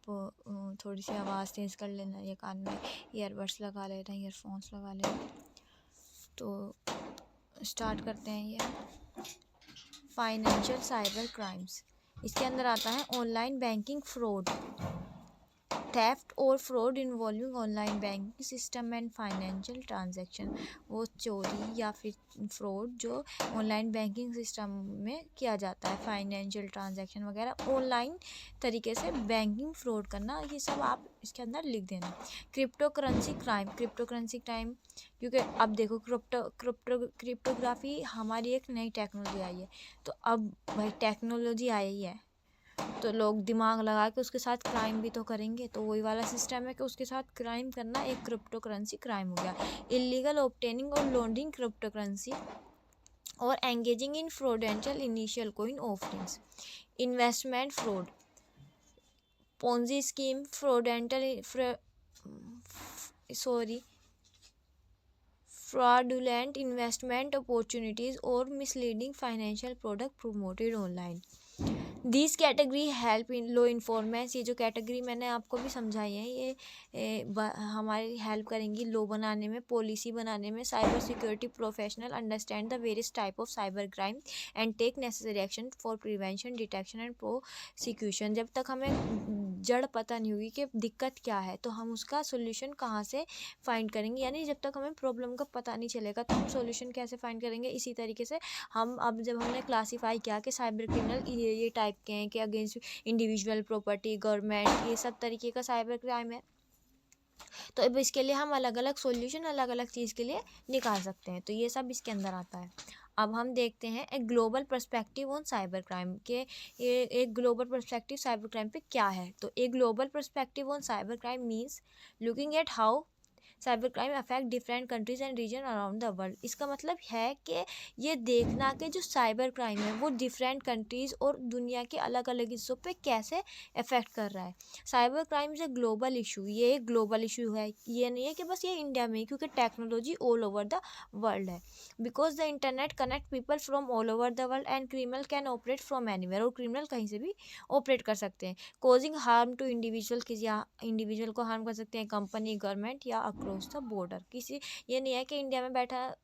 S1: थोड़ी सी आवाज़ तेज़ कर लेना, या कान में ईयरबड्स लगा लेना, ईयरफोन्स लगा लेना। तो स्टार्ट करते हैं। ये फाइनेंशियल साइबर क्राइम्स, इसके अंदर आता है ऑनलाइन बैंकिंग फ्रॉड, थेफ्ट और fraud involving online banking system and financial transaction, वो चोरी या फिर फ्रॉड जो ऑनलाइन बैंकिंग सिस्टम में किया जाता है, फाइनेंशियल ट्रांजैक्शन वगैरह ऑनलाइन तरीके से बैंकिंग फ्रॉड करना, ये सब आप इसके अंदर लिख देना। क्रिप्टो करेंसी क्राइम, क्योंकि अब देखो क्रिप्टोग्राफी हमारी एक नई टेक्नोलॉजी आई है, तो अब भाई टेक्नोलॉजी आई है तो लोग दिमाग लगा के उसके साथ क्राइम भी तो करेंगे, तो वही वाला सिस्टम है कि उसके साथ क्राइम करना एक क्रिप्टो करेंसी क्राइम हो गया। इलीगल ऑब्टेनिंग और लॉन्ड्रिंग क्रिप्टो करेंसी और engaging in fraudulent initial coin offerings. Investment fraud, Ponzi scheme, fraudulent investment opportunities और misleading financial product promoted online। This category help in law enforcement, ये जो category मैंने आपको भी समझाई है ये हमारी हेल्प करेंगी लो बनाने में, पॉलिसी बनाने में। Cyber security professional understand the various type of cyber crime and take necessary action for prevention, detection and prosecution. जब तक हमें जड़ पता नहीं होगी कि दिक्कत क्या है तो हम उसका सोल्यूशन कहाँ से फाइंड करेंगे, यानी जब तक हमें प्रॉब्लम का पता नहीं चलेगा तो हम सोल्यूशन कैसे फाइंड करेंगे। इसी तरीके से हम अब जब हमने क्लासीफाई किया कि साइबर क्रिमिनल ये टाइप के हैं कि अगेंस्ट इंडिविजुअल प्रॉपर्टी, गवर्नमेंट, ये सब तरीके का साइबर क्राइम है, तो अब इसके लिए हम अलग अलग सॉल्यूशन अलग अलग चीज़ के लिए निकाल सकते हैं, तो ये सब इसके अंदर आता है। अब हम देखते हैं एक global perspective on cyber crime के, ये एक ग्लोबल पर्सपेक्टिव साइबर क्राइम पे क्या है। तो एक global perspective on cyber crime means looking at how cyber crime affect different countries and region around the world. इसका मतलब है कि ये देखना कि जो साइबर क्राइम है वो डिफरेंट कंट्रीज़ और दुनिया के अलग अलग हिस्सों पे कैसे अफेक्ट कर रहा है। Cyber crime is a global issue, ये एक ग्लोबल इशू है, ये नहीं है कि बस ये इंडिया में, क्योंकि technology all over the world है। Because the internet connect people from all over the world and criminal can operate from anywhere, और क्रिमिनल कहीं से भी ऑपरेट कर सकते हैं। कॉजिंग हार्म टू इंडिविजुअल, किसी इंडिविजुअल को हार्म कर सकते हैं, कंपनी, गवर्नमेंट या अक्रॉस द बॉर्डर। किसी, ये नहीं है कि इंडिया में बैठा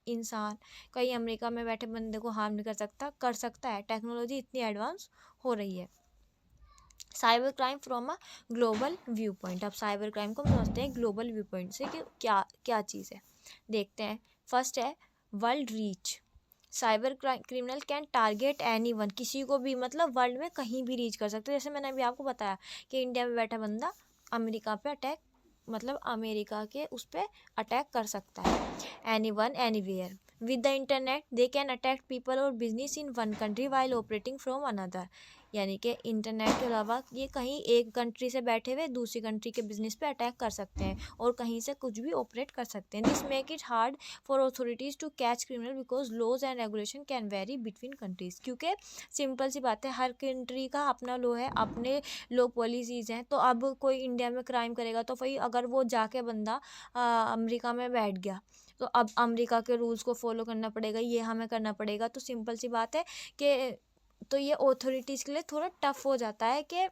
S1: इंसान कहीं अमेरिका में बैठे बंदे को हार्म नहीं कर सकता, कर सकता है, टेक्नोलॉजी इतनी एडवांस हो रही है। Cyber crime from a global view point, अब साइबर क्राइम को समझते हैं ग्लोबल व्यू पॉइंट से कि क्या क्या चीज़ है, देखते हैं। फर्स्ट है world reach. Cyber criminal can target anyone, किसी को भी, मतलब वर्ल्ड में कहीं भी रीच कर सकते हैं। जैसे मैंने अभी आपको बताया कि इंडिया में बैठा बंदा अमेरिका पे अटैक, मतलब अमेरिका के उस पर अटैक कर सकता है। Anyone anywhere, with the internet they can attack people और business in one country while operating from another, यानी कि इंटरनेट के अलावा ये कहीं एक कंट्री से बैठे हुए दूसरी कंट्री के बिजनेस पे अटैक कर सकते हैं और कहीं से कुछ भी ऑपरेट कर सकते हैं। This make it hard for authorities to catch criminal because laws and regulation can vary between countries, क्योंकि सिंपल सी बात है, हर कंट्री का अपना लॉ है, अपने लॉ पॉलिसीज़ हैं। तो अब कोई इंडिया में क्राइम करेगा तो भाई अगर वो जाके बंदा अमेरिका में बैठ गया तो अब अमेरिका के रूल्स को फॉलो करना पड़ेगा, ये हमें करना पड़ेगा। तो सिंपल सी बात है कि तो ये ऑथोरिटीज़ के लिए थोड़ा टफ हो जाता है कि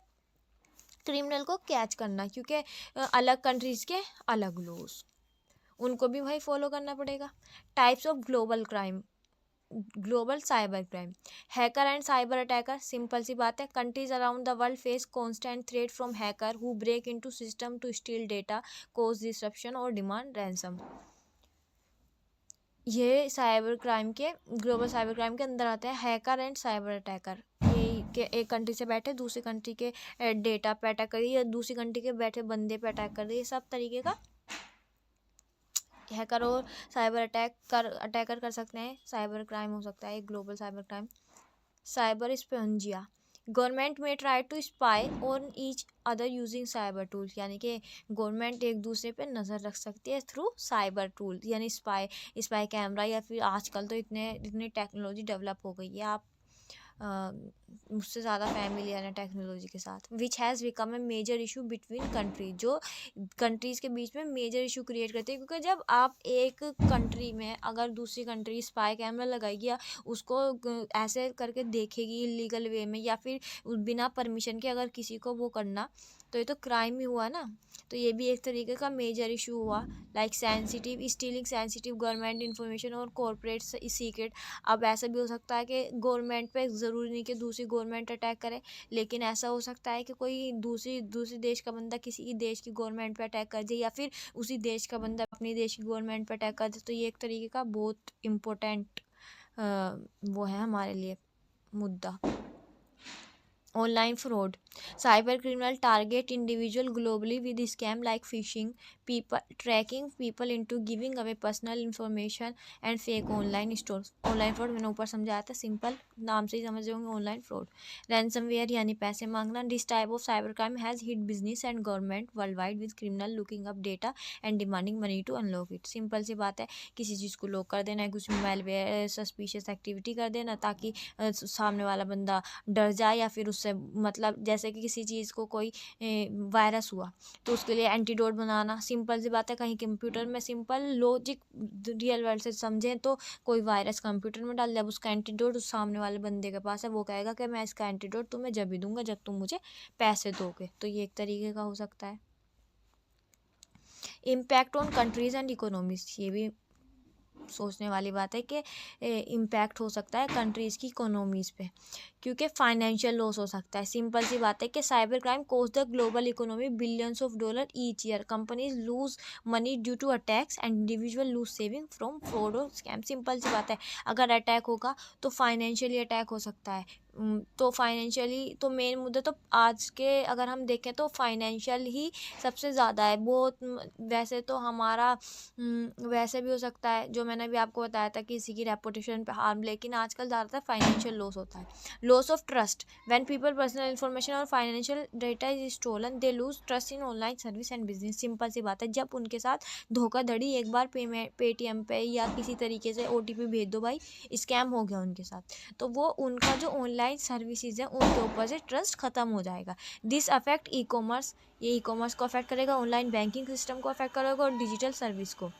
S1: क्रिमिनल को कैच करना, क्योंकि अलग कंट्रीज़ के अलग लॉज, उनको भी भाई फॉलो करना पड़ेगा। Types of global crime, global cyber crime, hacker and cyber attacker. Simple सी बात है, countries around the world face constant threat from hacker who break into system to steal data, cause disruption और demand ransom. ये cyber crime के, global cyber crime के अंदर आते हैं हैकर एंड साइबर अटैकर। ये कि एक कंट्री से बैठे दूसरी कंट्री के डेटा पे अटैक करिए या दूसरी कंट्री के बैठे बंदे पे अटैक कर रही है, सब तरीके का हैकर और साइबर अटैकर कर सकते हैं, साइबर क्राइम हो सकता है, global cyber crime. Cyber espionage, government में try to spy on each other using cyber tools, यानी कि गवर्नमेंट एक दूसरे पे नज़र रख सकती है थ्रू साइबर टूल, यानी स्पाई कैमरा, या फिर आजकल तो इतनी टेक्नोलॉजी डेवलप हो गई है, आप मुझसे ज़्यादा फैमिलियर है टेक्नोलॉजी के साथ। Which has become a major issue between country, जो कंट्रीज़ के बीच में मेजर इशू क्रिएट करते हैं, क्योंकि जब आप एक कंट्री में अगर दूसरी कंट्री स्पाई कैमरा लगाएगी या उसको ऐसे करके देखेगी इलीगल वे में या फिर बिना परमिशन के अगर किसी को वो करना, तो ये तो क्राइम ही हुआ ना। तो ये भी एक तरीके का मेजर इशू हुआ। Like sensitive stealing sensitive government information और कॉर्पोरेट सीक्रेट। अब ऐसा भी हो सकता है कि गवर्नमेंट पे ज़रूरी नहीं कि दूसरी गवर्नमेंट अटैक करे, लेकिन ऐसा हो सकता है कि कोई दूसरी देश का बंदा किसी देश की गवर्नमेंट पे अटैक कर दे, या फिर उसी देश का बंदा अपनी देश की गवर्नमेंट पे अटैक कर दे। तो ये एक तरीके का बहुत इम्पोर्टेंट वो है हमारे लिए मुद्दा। Online fraud. Cyber criminal target individual globally with scam like fishing, people tracking people into giving away personal information and fake online stores। Online fraud मैंने ऊपर समझाया था, सिंपल नाम से ही समझ होंगे ऑनलाइन फ्रॉड। रैंसमवेयर यानी पैसे मांगना। This type of cyber crime has hit business and government world wide with criminal looking up data and demanding money to unlock it. Simple सी बात है, किसी चीज़ को लॉक कर देना है, कुछ मेलवेयर सस्पिशियस एक्टिविटी कर देना ताकि सामने वाला बंदा डर जाए, या फिर उससे मतलब जैसे कि किसी चीज़ को कोई वायरस हुआ तो उसके लिए एंटीडोट बनाना। सिंपल सी बात है, कहीं कंप्यूटर में सिंपल लॉजिक रियल वर्ल्ड से समझें तो कोई वायरस कंप्यूटर में डाल दिया, अब उसका एंटीडोट उस सामने वाले बंदे के पास है, वो कहेगा कि मैं इसका एंटीडोट तुम्हें जब ही दूंगा जब तुम मुझे पैसे दोगे। तो ये एक तरीके का हो सकता है। Impact on countries and economies. ये भी सोचने वाली बात है कि इम्पैक्ट हो सकता है कंट्रीज़ की इकोनॉमीज़ पे, क्योंकि फाइनेंशियल लॉस हो सकता है। सिंपल सी बात है कि cyber crime costs the global economy billions of dollar each year. Companies lose money due to attacks and individual lose saving from fraud और स्कैम। सिंपल सी बात है, अगर अटैक होगा तो फाइनेंशियली अटैक हो सकता है। तो फाइनेंशियली तो मेन मुद्दा तो आज के अगर हम देखें तो फाइनेंशियल ही सबसे ज़्यादा है। बहुत वैसे तो हमारा वैसे भी हो सकता है, जो मैंने भी आपको बताया था कि किसी की रेपुटेशन पे हार्म, लेकिन आजकल ज़्यादातर फाइनेंशियल लॉस होता है। Loss of trust. When people personal information और financial data is stolen they lose trust in online service and business. Simple सी बात है, जब उनके साथ धोखाधड़ी एक बार पेटीएम पे या किसी तरीके से OTP भेज दो भाई, स्कैम हो गया उनके साथ, तो वो उनका जो ऑनलाइन सर्विसेज है उनके ऊपर से ट्रस्ट खत्म हो जाएगा। This affect e commerce. ये ई कॉमर्स को अफेक्ट करेगा, ऑनलाइन बैंकिंग सिस्टम को अफेक्ट करेगा और डिजिटल सर्विस को।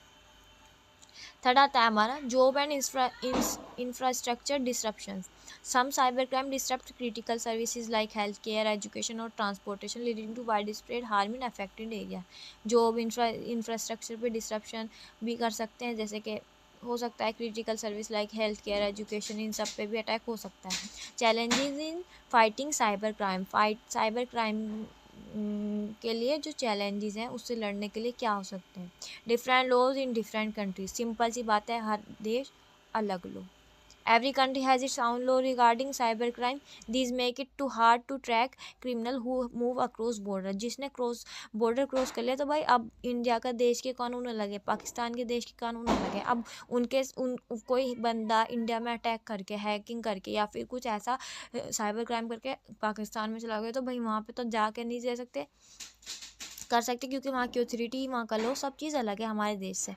S1: थर्ड आता है हमारा job and infrastructure disruptions. Some cyber crime disturb critical services like health care, education और transportation, leading to wide spread harm in affected area. Job infrastructure पे disruption भी कर सकते हैं, जैसे कि हो सकता है critical service like health care, education, इन सब पे भी अटैक हो सकता है। Challenges in fighting cyber crime. Cyber crime के लिए जो चैलेंजेस हैं उससे लड़ने के लिए क्या हो सकते हैं। Different laws in different countries. Simple सी बात है, हर देश अलग law. Every country has its own law regarding cyber crime. These make it too hard to track criminal who move across border। जिसने बॉर्डर क्रॉस कर लिया तो भाई अब इंडिया का देश के कानून अलग है, पाकिस्तान के देश के कानून अलग है। अब कोई बंदा इंडिया में अटैक करके, हैकिंग करके या फिर कुछ ऐसा साइबर क्राइम करके पाकिस्तान में चला गया तो भाई वहाँ पे तो जाके नहीं दे सकते कर सकते, क्योंकि वहाँ की ऑथोरिटी, वहाँ का लॉ, सब चीज़ अलग है हमारे देश से,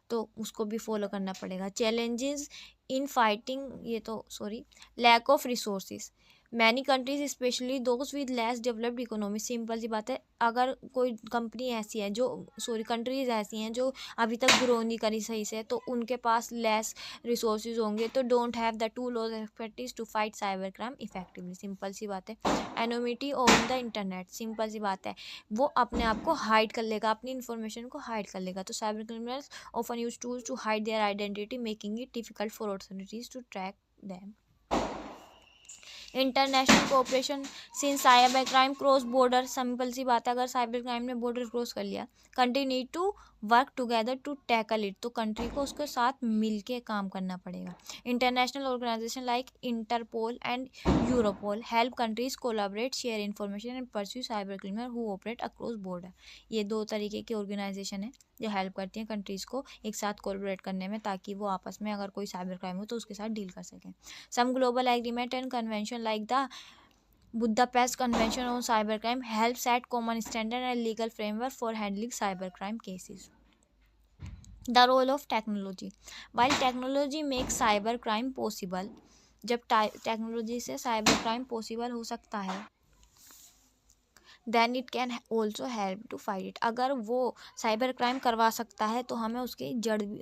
S1: तो उसको भी फॉलो करना पड़ेगा। चैलेंजेस इन फाइटिंग, ये तो sorry, lack of resources. Many countries especially those with less developed economy. Simple सी बात है, अगर कोई कंपनी ऐसी है जो कंट्रीज ऐसी हैं जो अभी तक ग्रो नहीं करी सही से, तो उनके पास लेस रिसोर्सेज होंगे, तो डोंट हैव द टूल और expertise to fight cyber crime effectively. Simple सी बात है। Anonymity on the internet. Simple सी बात है, वो अपने आप को हाइड कर लेगा, अपनी इन्फॉर्मेशन को हाइड कर लेगा। तो cyber criminals often use tools to hide their identity, making it difficult for authorities to track them. International cooperation. Since cyber crime cross border. Simple सी बात है, अगर साइबर क्राइम ने बॉर्डर क्रॉस कर लिया, country need to work together to tackle it. तो country को उसके साथ मिल के काम करना पड़ेगा। International organization like Interpol and Europol help countries collaborate, share information and pursue cyber criminal who operate across border. ये दो तरीके की ऑर्गेनाइजेशन है जो हेल्प करती हैं कंट्रीज़ को एक साथ कोलैबोरेट करने में, ताकि वो आपस में अगर कोई साइबर क्राइम हो तो उसके साथ डील कर सकें। Some global agreement and convention like the Budapest Convention on Cybercrime help set common standard and legal framework for handling cybercrime cases. The role of technology. While technology makes cybercrime possible, जब technology से cyber crime possible हो सकता है, then it can also help to fight it. अगर वो cyber crime करवा सकता है तो हमें उसकी जड़ भी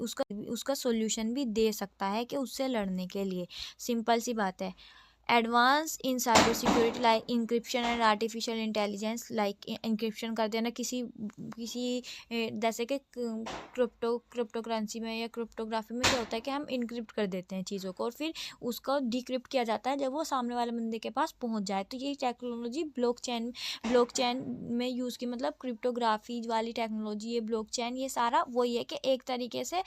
S1: उसका सोल्यूशन भी दे सकता है कि उससे लड़ने के लिए। सिंपल सी बात है, advance in cyber security like encryption and artificial intelligence, like encryption कर देना किसी किसी जैसे कि क्रिप्टो करेंसी में या क्रिप्टोग्राफी में क्या होता है कि हम इनक्रिप्ट कर देते हैं चीज़ों को और फिर उसको डिक्रिप्ट किया जाता है जब वो सामने वाले बंदे के पास पहुंच जाए। तो ये टेक्नोलॉजी ब्लॉकचेन में यूज़ की, मतलब क्रिप्टोग्राफी वाली टेक्नोलॉजी, ये ब्लॉकचेन, ये सारा वही है कि एक तरीके से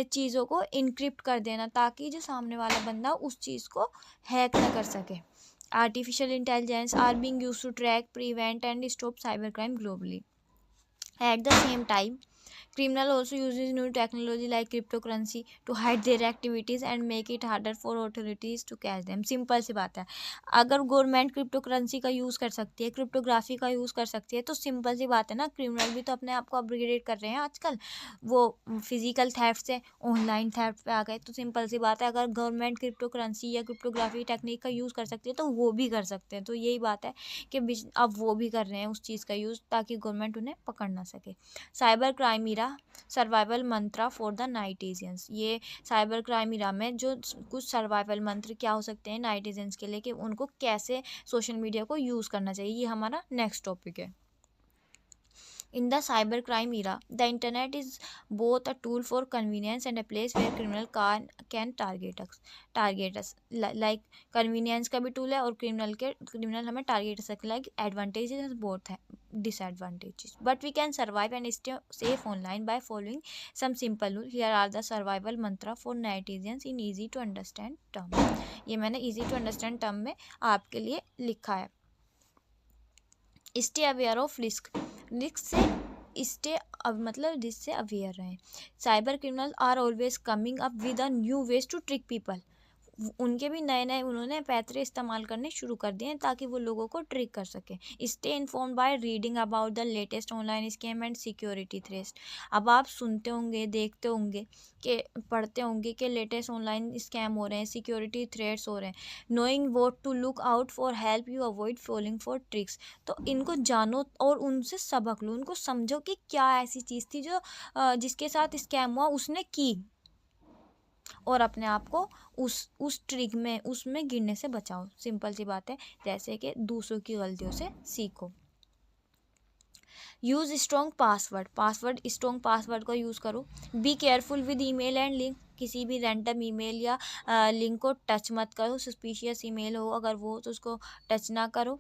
S1: चीज़ों को इनक्रिप्ट कर देना ताकि जो सामने वाला बंदा उस चीज़ को हैक ना कर सके। Artificial intelligence are being used to track, prevent and stop cyber crime globally. At the same time, criminal also uses new technology like cryptocurrency to hide their activities and make it harder for authorities to catch them. Simple सी बात है, अगर government crypto currency का use कर सकती है, cryptography का use कर सकती है, तो सिंपल सी बात है ना, क्रिमिनल भी तो अपने आप को अपग्रेडेड कर रहे हैं आजकल। वो फिजिकल थेफ्ट से ऑनलाइन थेफ्ट पे आ गए। तो सिंपल सी बात है, अगर गवर्नमेंट क्रिप्टो करेंसी या क्रिप्टोग्राफी टेक्निक का यूज़ कर सकती है तो वो भी कर सकते हैं। तो यही बात है कि अब वो भी कर रहे हैं उस चीज़ का यूज़ ताकि गवर्नमेंट उन्हें पकड़ ना सके। साइबर क्राइम इरा सर्वाइवल मंत्रा फॉर द नाइटिजियंस। ये साइबर क्राइम इरा में जो कुछ सर्वाइवल मंत्र क्या हो सकते हैं नाइटिजन्स के लिए, कि उनको कैसे सोशल मीडिया को यूज़ करना चाहिए, ये हमारा नेक्स्ट टॉपिक है। In the cybercrime era, the internet is both a tool for convenience and a place where can target us. Like convenience का भी tool है और criminal हमें target कर सकते, like advantages both है, disadvantages. But we can survive and stay safe online by following some simple rules. Here are the survival mantra for netizens in easy to understand term. ये मैंने easy to understand term में आपके लिए लिखा है। Stay aware of risk से stay मतलब जिससे अवेयर रहें। Cyber criminal are always coming up with a new ways to trick people. उनके भी नए नए उन्होंने पैतरे इस्तेमाल करने शुरू कर दिए हैं ताकि वो लोगों को ट्रिक कर सकें। Stay informed by reading about the latest online scam and security threats. अब आप सुनते होंगे, देखते होंगे, कि पढ़ते होंगे कि लेटेस्ट ऑनलाइन स्कैम हो रहे हैं, सिक्योरिटी थ्रेट्स हो रहे हैं। Knowing what to look out for help you avoid falling for tricks. तो इनको जानो और उनसे सबक लो, उनको समझो कि क्या ऐसी चीज़ थी जो जिसके साथ स्कैम हुआ उसने की, और अपने आप को उस ट्रिक में उसमें गिरने से बचाओ। सिंपल सी बात है, जैसे कि दूसरों की गलतियों से सीखो। यूज़ स्ट्रॉन्ग पासवर्ड का यूज़ करो। Be careful with email and link. किसी भी रैंडम ईमेल या लिंक को टच मत करो। सस्पिशियस ईमेल हो अगर वो, तो उसको टच ना करो।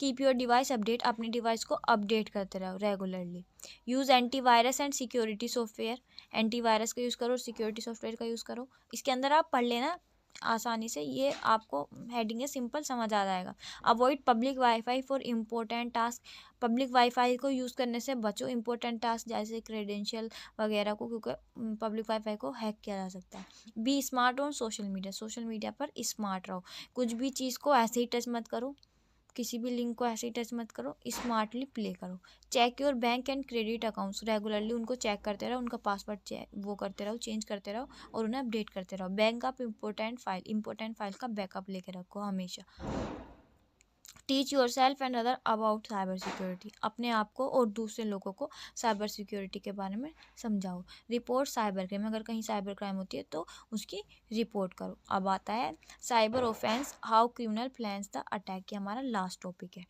S1: Keep your device update. अपनी डिवाइस को अपडेट करते रहो regularly. Use antivirus and security software. Antivirus का यूज़ करो, सिक्योरिटी सॉफ्टवेयर का यूज़ करो। इसके अंदर आप पढ़ लेना आसानी से, ये आपको हेडिंग है, सिंपल समझ आ जाएगा। Avoid public wifi for important task. Public wifi को यूज़ करने से बचो, इंपॉर्टेंट टास्क जैसे क्रेडेंशियल वगैरह को, क्योंकि पब्लिक वाईफाई को हैक किया जा सकता है। Be smart on social media पर स्मार्ट रहो। कुछ भी चीज़ को ऐसे ही टच मत करो, किसी भी लिंक को ऐसे ही टच मत करो, स्मार्टली प्ले करो। Check your bank and credit accounts. Regularly उनको चेक करते रहो, उनका पासवर्ड वो करते रहो, चेंज करते रहो और उन्हें अपडेट करते रहो। बैंक ऑफ इंपॉर्टेंट फाइल का बैकअप लेके रखो हमेशा। Teach your self and other about cyber security. अपने आप को और दूसरे लोगों को साइबर सिक्योरिटी के बारे में समझाओ। Report cyber crime. अगर कहीं साइबर क्राइम होती है तो उसकी रिपोर्ट करो। अब आता है cyber offense, how criminal plans the attack. ये हमारा लास्ट टॉपिक है।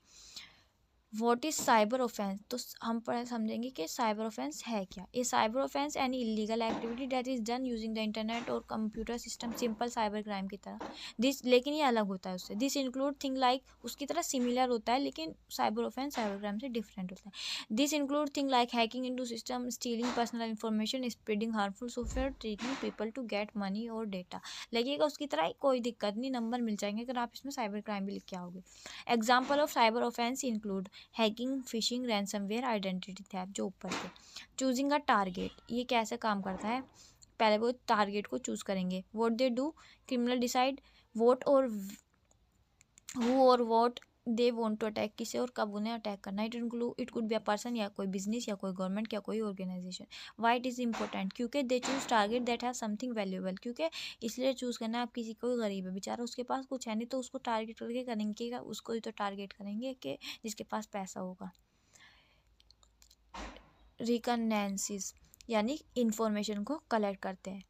S1: What is cyber offense. तो हम समझेंगे कि साइबर ऑफेंस है क्या। ये cyber offense any illegal activity that is done using the internet और computer system, simple cyber crime की तरह। दिस लेकिन ये अलग होता है उससे। दिस इंक्लूड थिंग लाइक, उसकी तरह सिमिलर होता है लेकिन साइबर ऑफेंस साइबर क्राइम से डिफरेंट होता है। This include thing like hacking into system, stealing personal information, spreading harmful software, tricking people to get money और डेटा। लगेगा उसकी तरह, कोई दिक्कत नहीं, नंबर मिल जाएंगे अगर आप इसमें साइबर क्राइम भी लिख के आओगे। Example of cyber offence include hacking, fishing, ransomware, identity theft, जो ऊपर के। चूजिंग अ टारगेट, ये कैसे काम करता है। पहले वो टारगेट को चूज करेंगे। What they do, criminal decide what और हु और what they want to attack, किसे और कब उन्हें अटैक करना है। It could be a person, या कोई बिजनेस, या कोई गवर्नमेंट, या कोई organization. Why it is important, क्योंकि they choose target that have something valuable. क्योंकि इसलिए चूज़ करना है, आप किसी कोई गरीब है बेचारा, उसके पास कुछ है नहीं, तो उसको टारगेट करके करेंगे, उसको ही तो टारगेट करेंगे कि जिसके पास पैसा होगा। रिकनेंसिस यानी इंफॉर्मेशन को कलेक्ट करते हैं।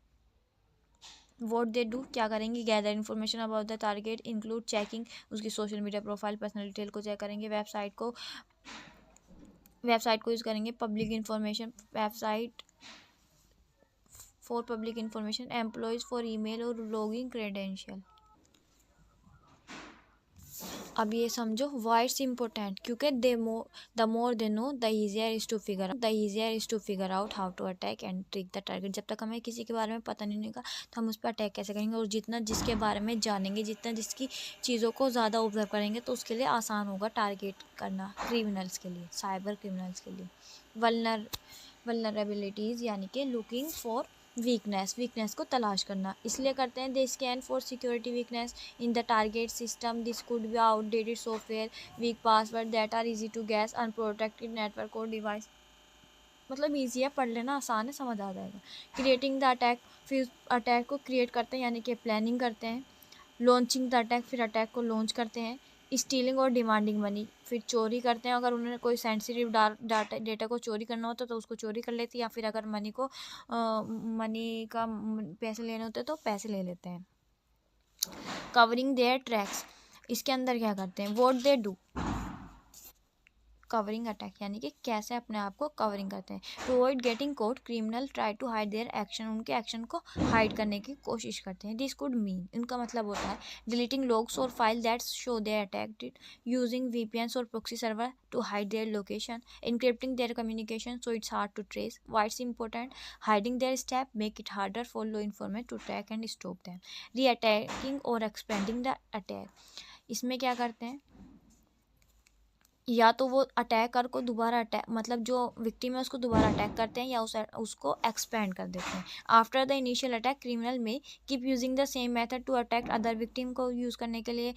S1: व्हाट दे डू, क्या करेंगे, gather information about the target, include checking उसकी social media profile, personal detail को चेक करेंगे, वेबसाइट को यूज़ करेंगे, public information, website for public information, employees for email और लॉगिंग क्रेडेंशियल। अब ये समझो वाई इट्स इम्पोर्टेंट, क्योंकि the more they know the easier is to figure out how to attack and trick the target. जब तक हमें किसी के बारे में पता नहीं होगा तो हम उस पर अटैक कैसे करेंगे, और जितना जिसके बारे में जानेंगे, जितना जिसकी चीज़ों को ज़्यादा ऑब्जर्व करेंगे तो उसके लिए आसान होगा टारगेट करना, क्रिमिनल्स के लिए, साइबर क्रिमिनल्स के लिए। वल्नरेबिलिटीज़ यानी कि लुकिंग फॉर वीकनेस को तलाश करना, इसलिए करते हैं they scan for security weakness in the target system, this could be outdated software, weak password that are easy to guess, unprotected network और डिवाइस। मतलब ईजी है, पढ़ लेना, आसान है, समझ आ जाएगा। क्रिएटिंग द अटैक, फिर अटैक को क्रिएट करते हैं यानी कि प्लानिंग करते हैं। लॉन्चिंग द अटैक, फिर अटैक को लॉन्च करते हैं। स्टीलिंग और डिमांडिंग मनी, फिर चोरी करते हैं, अगर उन्होंने कोई सेंसिटिव डेटा को चोरी करना होता तो उसको चोरी कर लेते हैं, या फिर अगर मनी का पैसे लेने होते तो पैसे ले लेते हैं। कवरिंग देयर ट्रैक्स, इसके अंदर क्या करते हैं, what they do, covering attack यानी कि कैसे अपने आप को कवरिंग करते हैं। To avoid getting caught, criminal try to hide their action, उनके एक्शन को हाइड करने की कोशिश करते हैं। दिस कुड मीन, इनका मतलब होता है डिलीटिंग लॉग्स और file that show they attacked, using VPNs और proxy server to hide their location, encrypting their communication so it's hard to trace. Why it's important, hiding their step make it harder for law enforcement to track and stop them. Re-attacking or expanding the attack, इसमें क्या करते हैं, या तो वो attacker को दोबारा attack, मतलब जो विक्टिम है उसको दोबारा अटैक करते हैं, या उसको एक्सपेंड कर देते हैं। After the initial attack, criminal में keep using the same method to attack other victim, को यूज़ करने के लिए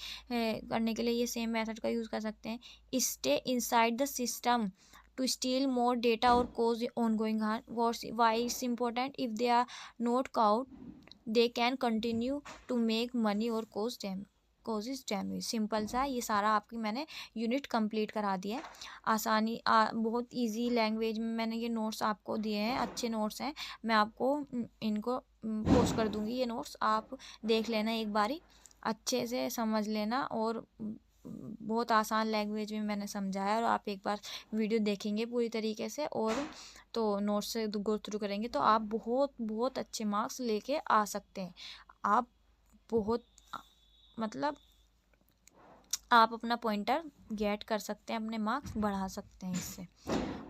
S1: ये सेम मेथड का यूज़ कर सकते हैं। Stay inside the system to steal more data और cause ongoing harm. Why it's important, if they are not caught they can continue to make money और कोजिज डैमेज। सिंपल सा, ये सारा आपकी मैंने यूनिट कंप्लीट करा दिया है। बहुत इजी लैंग्वेज में मैंने ये नोट्स आपको दिए हैं, अच्छे नोट्स हैं। मैं आपको इनको पोस्ट कर दूंगी, ये नोट्स आप देख लेना एक बारी, अच्छे से समझ लेना, और बहुत आसान लैंग्वेज में मैंने समझाया, और आप एक बार वीडियो देखेंगे पूरी तरीके से और तो नोट्स से गो थ्रू करेंगे तो आप बहुत बहुत अच्छे मार्क्स लेके आ सकते हैं। आप बहुत, मतलब आप अपना पॉइंटर गेट कर सकते हैं, अपने मार्क्स बढ़ा सकते हैं इससे।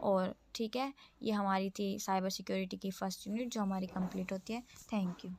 S1: और ठीक है, ये हमारी थी साइबर सिक्योरिटी की फर्स्ट यूनिट जो हमारी कंप्लीट होती है। Thank you.